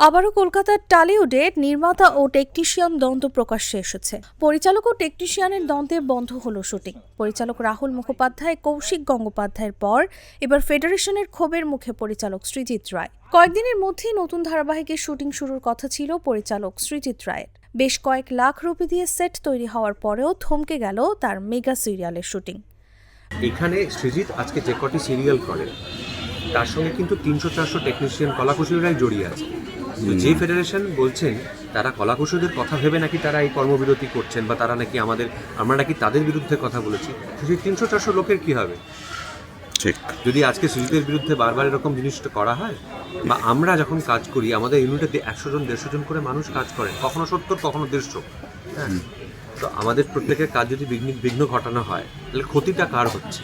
আবারও কলকাতার টালিউডে নির্মাতা ও টেকনিশিয়ান দ্বন্দ্ব প্রকাশ্যে এসেছে। পরিচালক ও টেকনিশিয়ানের দ্বন্দ্বে বন্ধ হলো শুটিং। পরিচালক রাহুল মুখোপাধ্যায় কৌশিক গঙ্গোপাধ্যায়ের পর এবার ফেডারেশনের ক্ষোভের মুখে পরিচালক সৃজিত রায়। কয়েকদিনের মধ্যেই নতুন ধারাবাহিকের শুটিং শুরুর কথা ছিল পরিচালক সৃজিত রায়ের। বেশ কয়েক লাখ রুপি দিয়ে সেট তৈরি হওয়ার পরেও থমকে গেল তার মেগা সিরিয়ালের শুটিং। এখানে সৃজিত আজকে যে কটি সিরিয়াল করে তার সঙ্গে কিন্তু 300-400 টেকনিশিয়ান কলাকুশলীরাই জড়িয়ে আছে। তো যে ফেডারেশন বলছেন তারা কলাকুশলীদের কথা ভেবে নাকি তারা এই কর্মবিরতি করছেন বা তারা নাকি আমরা নাকি তাদের বিরুদ্ধে কথা বলেছি, সেই 300-400 লোকের কি হবে? ঠিক, যদি আজকে সৃজিতের বিরুদ্ধে বারবার এরকম জিনিসটা করা হয়, বা আমরা যখন কাজ করি আমাদের ইউনিটে 100 জন 150 জন করে মানুষ কাজ করেন, কখনো 70 কখনো 150। হ্যাঁ, তো আমাদের প্রত্যেকের কাজ যদি বিঘ্ন ঘটানো হয় তাহলে ক্ষতিটা কার হচ্ছে?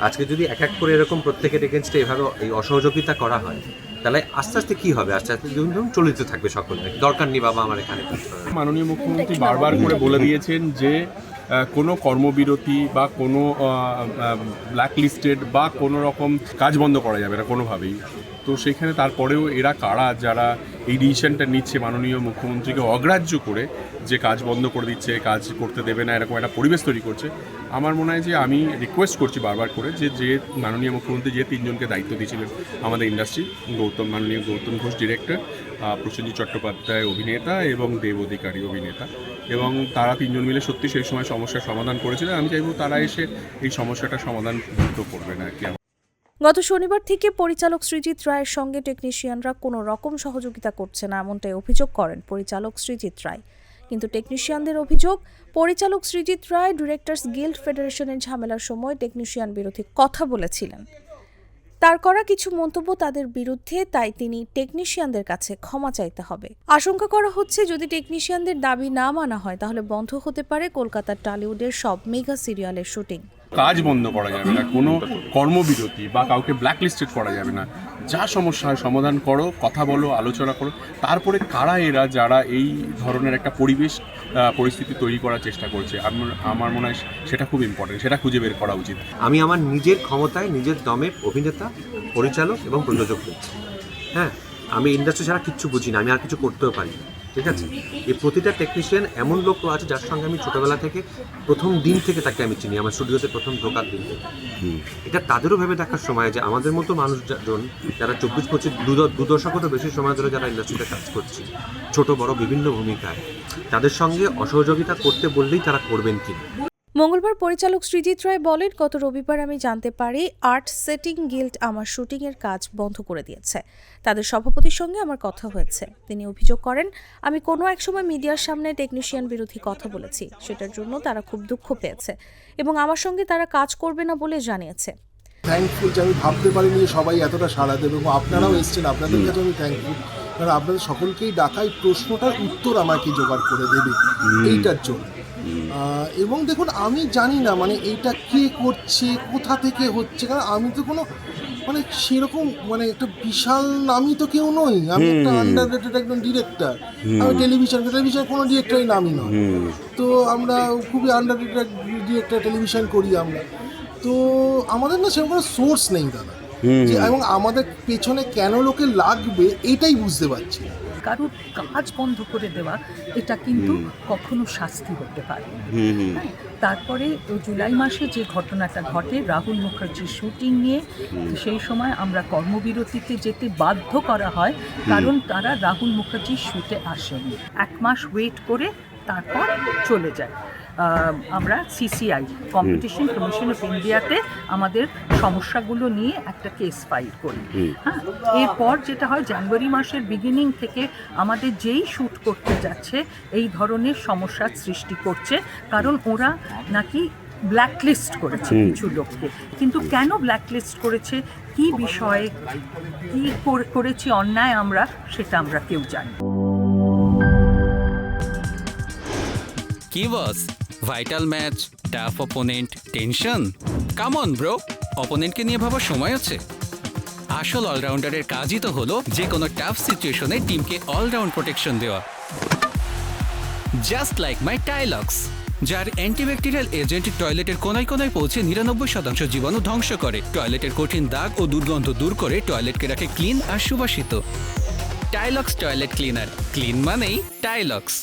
আজকে যদি এক এক করে এরকম প্রত্যেকের এগেনস্টে এভাবে এই অসহযোগিতা করা হয় তাহলে আস্তে আস্তে কি হবে? আস্তে আস্তে চলিত থাকবে সকলে, দরকার নেই বাবা আমার এখানে কাজ করার। মাননীয় মুখ্যমন্ত্রী বারবার করে বলে দিয়েছেন যে কোনো কর্মবিরতি বা কোনো ব্ল্যাকলিস্টেড বা কোনো রকম কাজ বন্ধ করা যাবে না কোনোভাবেই। তো সেখানে তারপরেও এরা কারা যারা এই ডিসিশনটা নিচ্ছে মাননীয় মুখ্যমন্ত্রীকে অগ্রাহ্য করে, যে কাজ বন্ধ করে দিচ্ছে, কাজ করতে দেবে না, এরকম একটা পরিবেশ তৈরি করছে। আমার মনে হয় যে আমি রিকোয়েস্ট করছি বারবার করে যে মাননীয় মুখ্যমন্ত্রী যে তিনজনকে দায়িত্ব দিয়েছিলেন আমাদের ইন্ডাস্ট্রি, মাননীয় গৌতম ঘোষ ডিরেক্টর, প্রসেনজিৎ চট্টোপাধ্যায় অভিনেতা এবং দেব অধিকারী অভিনেতা, এবং তারা তিনজন মিলে সত্যি সেই সময় সমস্যার সমাধান করেছিলেন। আমি চাইব তারা এসে এই সমস্যাটা সমাধান করবেন আর কি। গত শনিবার থেকে পরিচালক সৃজিত রায়ের সঙ্গে টেকনিশিয়ানরা কোনো রকম সহযোগিতা করছে না, এমনটাই অভিযোগ করেন পরিচালক সৃজিত রায়। কিন্তু টেকনিশিয়ানদের অভিযোগ, পরিচালক সৃজিত রায় ডিরেক্টরস গিল্ড ফেডারেশনের ঝামেলার সময় টেকনিশিয়ান বিরোধী কথা বলেছিলেন। তার করা কিছু মন্তব্য তাদের বিরুদ্ধে, তাই তিনি টেকনিশিয়ানদের কাছে ক্ষমা চাইতে হবে। আশঙ্কা করা হচ্ছে যদি টেকনিশিয়ানদের দাবি না মানা হয় তাহলে বন্ধ হতে পারে কলকাতার টালিউডের সব মেগা সিরিয়ালের শুটিং। কাজ বন্ধ করা যাবে না, কোনো কর্মবিরতি বা কাউকে ব্ল্যাকলিস্টেড করা যাবে না। যা সমস্যা হয় সমাধান করো, কথা বলো, আলোচনা করো। তারপরে কারা এরা যারা এই ধরনের একটা পরিস্থিতি তৈরি করার চেষ্টা করছে, আমার মনে হয় সেটা খুব ইম্পর্টেন্ট, সেটা খুঁজে বের করা উচিত। আমি আমার নিজের ক্ষমতায় নিজের দমে অভিনেতা, পরিচালক এবং প্রযোজক হয়েছি। হ্যাঁ, আমি ইন্ডাস্ট্রি ছাড়া কিচ্ছু বুঝি না, আমি আর কিছু করতেও পারি না। ঠিক আছে, এই প্রতিটা টেকনিশিয়ান এমন লোক আছে যার সঙ্গে আমি ছোটোবেলা থেকে প্রথম দিন থেকে তাকে আমি চিনি, আমার স্টুডিওতে প্রথম ঢোকার দিন থেকে। এটা তাদেরও ভেবে দেখার সময় যে আমাদের মতো মানুষজন যারা 24-25 দু দশকেরও বেশি সময় ধরে যারা ইন্ডাস্ট্রিতে কাজ করছি, ছোট বড় বিভিন্ন ভূমিকায়, তাদের সঙ্গে অসহযোগিতা করতে বললেই তারা করবেন কি? মঙ্গলবার পরিচালক সৃজিত রায় বলেন, গত রবিবার আমি জানতে পারি আর্ট সেটিং গিল্ড আমার শুটিংয়ের কাজ বন্ধ করে দিয়েছে। তাদের সভাপতির সঙ্গে আমার কথা হয়েছে। তিনি অভিযোগ করেন, আমি কোনো এক সময় মিডিয়ার সামনে টেকনিশিয়ান বিরোধী কথা বলেছি, সেটার জন্য তারা খুব দুঃখ পেয়েছে এবং আমার সঙ্গে তারা কাজ করবে না বলে জানিয়েছে। থ্যাঙ্কফুল যে আমি ভাবতে পারিনি যে সবাই এতটা সাড়া দেবে, এবং আপনারাও এসছেন, আপনাদের কাছে আমি থ্যাঙ্কফুল, কারণ আপনাদের সকলকেই ডাকাই প্রশ্নটার উত্তর আমাকে জোগাড় করে দেবে এইটার জন্য। এবং দেখুন, আমি জানি না মানে এইটা কে করছে, কোথা থেকে হচ্ছে, কারণ আমি তো কোনো সেরকম একটা বিশাল নামি তো কেউ নই। আমি একটা আন্ডাররেটেড একজন ডিরেক্টর। আমি টেলিভিশন কোনো ডিরেক্টরের নামই নয়। তো আমরা খুবই আন্ডাররেটেড ডিরেক্টর, টেলিভিশন করি আমরা। তো আমাদের না সেরকম কোনো সোর্স নেই দাদা, এবং আমাদের পেছনে কেন লোকে লাগবে এটাই বুঝতে পারছি না। কারোর কাজ বন্ধ করে দেওয়া এটা কিন্তু কখনো শাস্তি হতে পারে। তারপরে জুলাই মাসে যে ঘটনাটা ঘটে রাহুল মুখার্জির শুটিং নিয়ে, সেই সময় আমরা কর্মবিরতিতে যেতে বাধ্য করা হয়, কারণ তারা রাহুল মুখার্জির শুটে আসেন। 1 মাস ওয়েট করে তারপর চলে যায়। আমরা সিসিআই কম্পিটিশন কমিশন অফ ইন্ডিয়াতে আমাদের সমস্যাগুলো নিয়ে একটা কেস ফাইল করি। হ্যাঁ, এরপর যেটা হয়, জানুয়ারি মাসের বিগিনিং থেকে আমাদের যেই শ্যুট করতে যাচ্ছে এই ধরনের সমস্যার সৃষ্টি করছে, কারণ ওরা নাকি ব্ল্যাকলিস্ট করেছে কিছু লোককে। কিন্তু কেন ব্ল্যাকলিস্ট করেছে, কি বিষয়ে, কি করেছি অন্যায় আমরা, সেটা আমরা কেউ জানি। কি boss, vital match, tough opponent, tension? Come on bro, অপোনেন্টকে নিয়ে ভাবার সময় আছে। আসল অলরাউন্ডারের কাজই তো হলো যে কোনো টাফ সিচুয়েশনে টিমকে অলরাউন্ড প্রোটেকশন দেওয়া। জাস্ট লাইক মাই টাইলক্স, যার অ্যান্টিব্যাকটেরিয়াল এজেন্ট টয়লেটের কোনায় কোনায় পৌঁছে 99% জীবাণু ধ্বংস করে, টয়লেটের কঠিন দাগ ও দুর্গন্ধ দূর করে টয়লেটকে রাখে ক্লিন আর সুবাসিত। টাইলক্স টয়লেট ক্লিনার, ক্লিন মানেই টাইলক্স।